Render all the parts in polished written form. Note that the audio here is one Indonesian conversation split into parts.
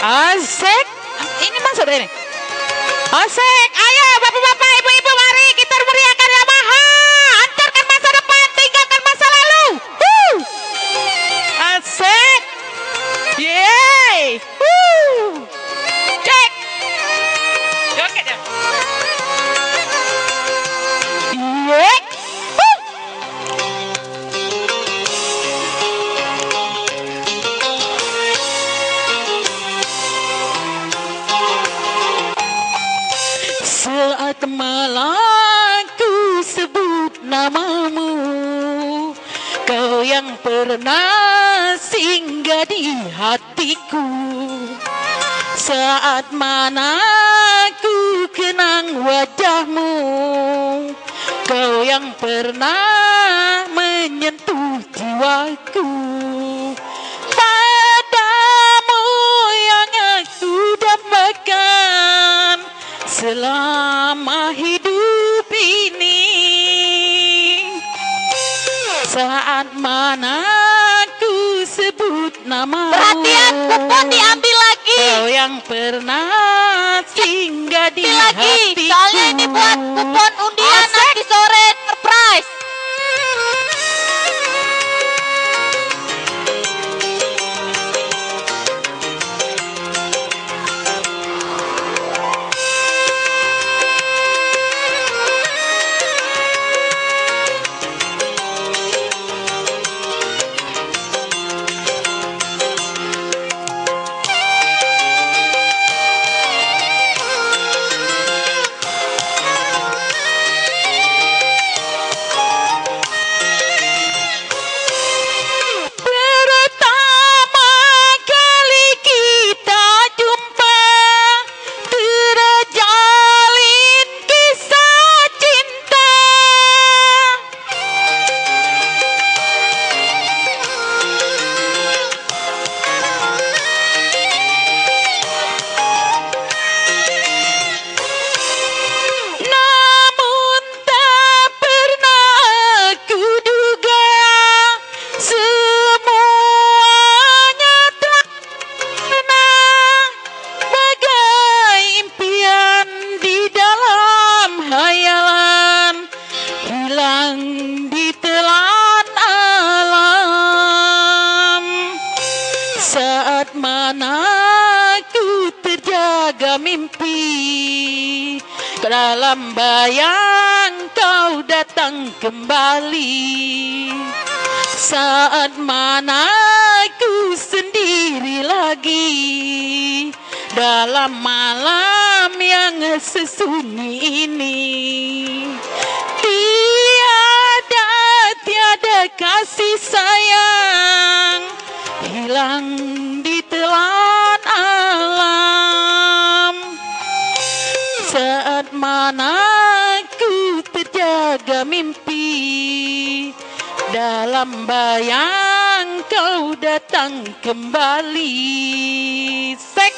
Asik. Ini maksudnya ini. Asik. Ayo bapak-bapak, ibu-ibu, mari kita meriahkan Yamaha. Antarkan masa depan, tinggalkan masa lalu. Asik. Yeay. Cek. Joget ya. Yeay. Saat malam ku sebut namamu, kau yang pernah singgah di hatiku. Saat mana ku kenang wajahmu, kau yang pernah menyentuh jiwaku. Padamu yang aku dambakan selama hidup ini. Saat mana ku sebut namamu, Perhatian, kupon diambil lagi. kau yang pernah singgah di Ambil lagi. hatiku. Soalnya ini buat kupon undian Asik. nanti sore surprise. Pertama kali kita jumpa, terjalin kisah cinta. Namun tak pernah aku duga semuanya telah bagai impian di dalam hayalan, hilang di telan alam. Saat mana ku terjaga mimpi, ke dalam bayang kau datang kembali. Saat mana ku sendiri lagi dalam malam yang sesunyi ini. Tiada kasih sayang, hilang di telan alam. Saat mana ku terjaga mimpi, dalam bayang kau datang kembali. Sek.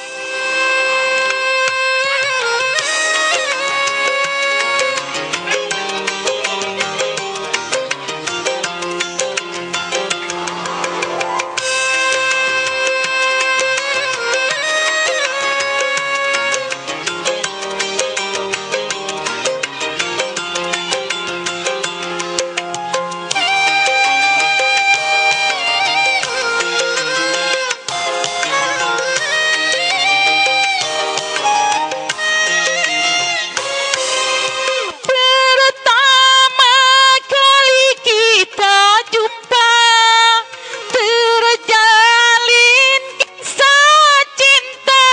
Pertama kali kita jumpa, terjalin kisah cinta.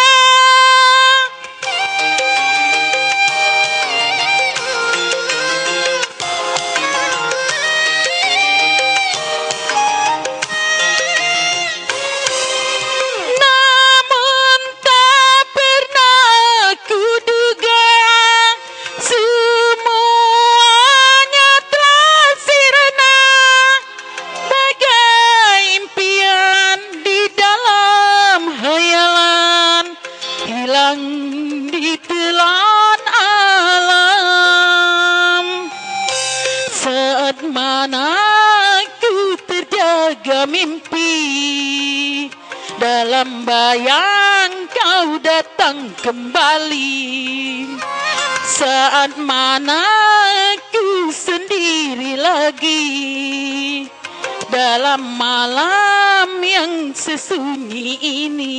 Namun tak pernah ku duga semuanya telah sirna bagai impian di dalam hayalan, hilang di telan alam. Saat mana ku terjaga mimpi, dalam bayang kau datang kembali. Saat mana aku sendiri lagi dalam malam yang sesunyi ini.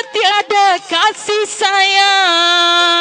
Tiada kasih sayang